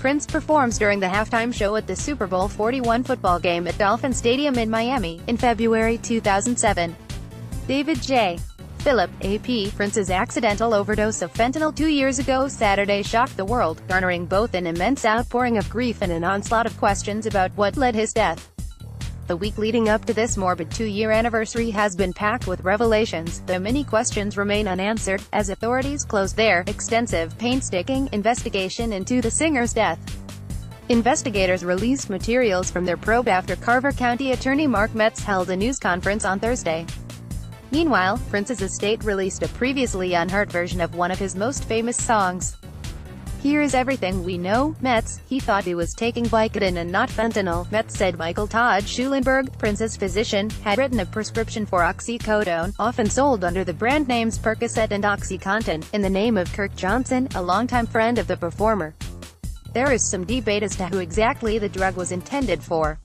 Prince performs during the halftime show at the Super Bowl XLI football game at Dolphin Stadium in Miami, in February 2007. David J. Phillip, AP. Prince's accidental overdose of fentanyl 2 years ago Saturday shocked the world, garnering both an immense outpouring of grief and an onslaught of questions about what led his death. The week leading up to this morbid 2-year anniversary has been packed with revelations, though many questions remain unanswered, as authorities close their extensive, painstaking investigation into the singer's death. Investigators released materials from their probe after Carver County Attorney Mark Metz held a news conference on Thursday. Meanwhile, Prince's estate released a previously unheard version of one of his most famous songs. "Here is everything we know, Metz. He thought he was taking Vicodin and not fentanyl," Metz said. Michael Todd Schulenberg, Prince's physician, had written a prescription for oxycodone, often sold under the brand names Percocet and OxyContin, in the name of Kirk Johnson, a longtime friend of the performer. There is some debate as to who exactly the drug was intended for.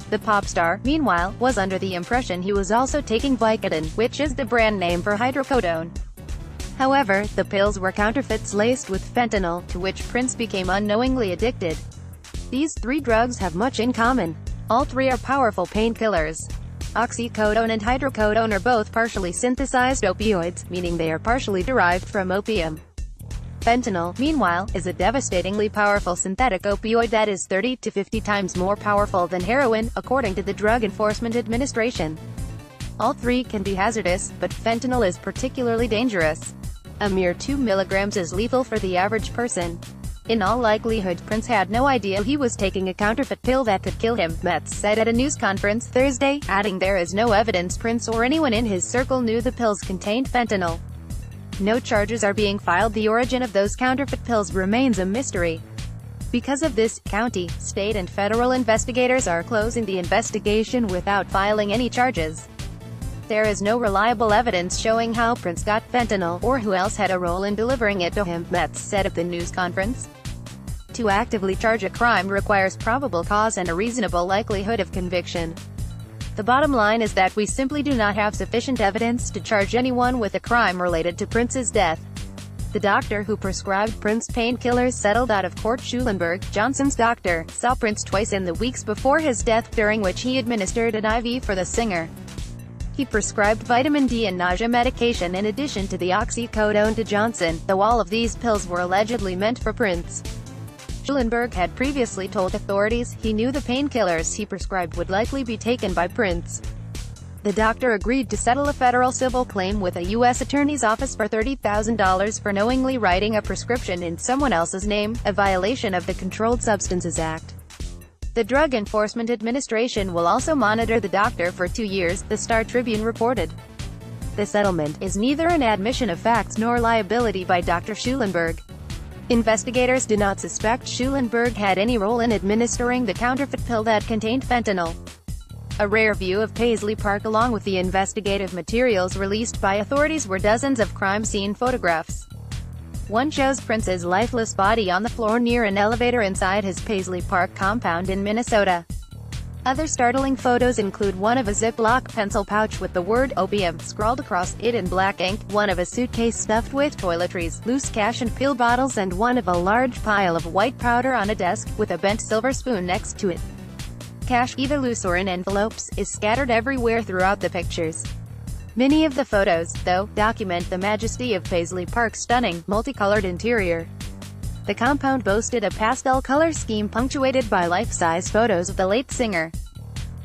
The pop star, meanwhile, was under the impression he was also taking Vicodin, which is the brand name for hydrocodone. However, the pills were counterfeits laced with fentanyl, to which Prince became unknowingly addicted. These three drugs have much in common. All three are powerful painkillers. Oxycodone and hydrocodone are both partially synthesized opioids, meaning they are partially derived from opium. Fentanyl, meanwhile, is a devastatingly powerful synthetic opioid that is 30 to 50 times more powerful than heroin, according to the Drug Enforcement Administration. All three can be hazardous, but fentanyl is particularly dangerous. A mere 2 milligrams is lethal for the average person. In all likelihood, Prince had no idea he was taking a counterfeit pill that could kill him, Metz said at a news conference Thursday, adding there is no evidence Prince or anyone in his circle knew the pills contained fentanyl. No charges are being filed. The origin of those counterfeit pills remains a mystery. Because of this, county, state and federal investigators are closing the investigation without filing any charges. There is no reliable evidence showing how Prince got fentanyl, or who else had a role in delivering it to him, Metz said at the news conference. To actively charge a crime requires probable cause and a reasonable likelihood of conviction. The bottom line is that we simply do not have sufficient evidence to charge anyone with a crime related to Prince's death. The doctor who prescribed Prince painkillers settled out of court. Schulenberg, Johnson's doctor, saw Prince twice in the weeks before his death, during which he administered an IV for the singer. He prescribed vitamin D and nausea medication in addition to the oxycodone to Johnson, though all of these pills were allegedly meant for Prince. Schulenberg had previously told authorities he knew the painkillers he prescribed would likely be taken by Prince. The doctor agreed to settle a federal civil claim with a U.S. Attorney's Office for $30,000 for knowingly writing a prescription in someone else's name, a violation of the Controlled Substances Act. The Drug Enforcement Administration will also monitor the doctor for 2 years, the Star Tribune reported. The settlement is neither an admission of facts nor liability by Dr. Schulenberg. Investigators do not suspect Schulenberg had any role in administering the counterfeit pill that contained fentanyl. A rare view of Paisley Park along with the investigative materials released by authorities were dozens of crime scene photographs. One shows Prince's lifeless body on the floor near an elevator inside his Paisley Park compound in Minnesota. Other startling photos include one of a Ziploc pencil pouch with the word opium scrawled across it in black ink, one of a suitcase stuffed with toiletries, loose cash and pill bottles, and one of a large pile of white powder on a desk, with a bent silver spoon next to it. Cash, either loose or in envelopes, is scattered everywhere throughout the pictures. Many of the photos, though, document the majesty of Paisley Park's stunning, multicolored interior. The compound boasted a pastel color scheme punctuated by life-size photos of the late singer.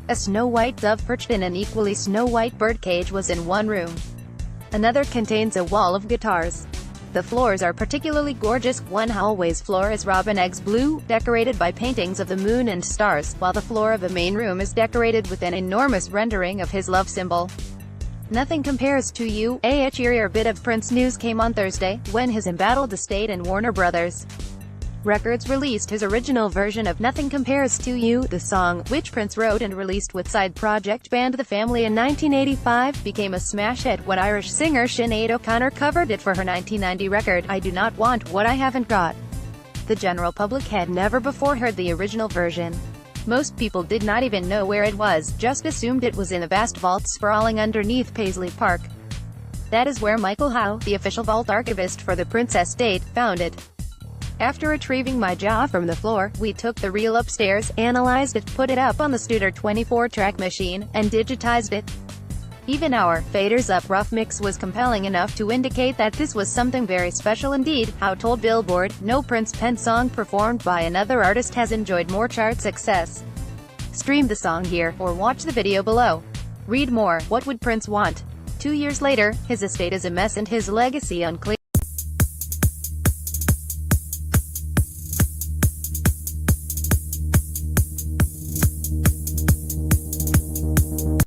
A snow-white dove perched in an equally snow-white birdcage was in one room. Another contains a wall of guitars. The floors are particularly gorgeous. One hallway's floor is robin eggs blue, decorated by paintings of the moon and stars, while the floor of the main room is decorated with an enormous rendering of his love symbol. Nothing Compares to You. A cheerier bit of Prince news came on Thursday, when his embattled estate and Warner Brothers. Records released his original version of Nothing Compares to You. The song, which Prince wrote and released with side project band The Family in 1985, became a smash hit when Irish singer Sinead O'Connor covered it for her 1990 record, I Do Not Want What I Haven't Got. The general public had never before heard the original version. Most people did not even know where it was, just assumed it was in a vast vault sprawling underneath Paisley Park. That is where Michael Howe, the official vault archivist for the Prince estate, found it. After retrieving my jaw from the floor, we took the reel upstairs, analyzed it, put it up on the Studer 24-track machine, and digitized it. Even our Faders Up rough mix was compelling enough to indicate that this was something very special indeed. How told Billboard, no Prince pen song performed by another artist has enjoyed more chart success. Stream the song here, or watch the video below. Read more. What would Prince want? 2 years later, his estate is a mess and his legacy unclear.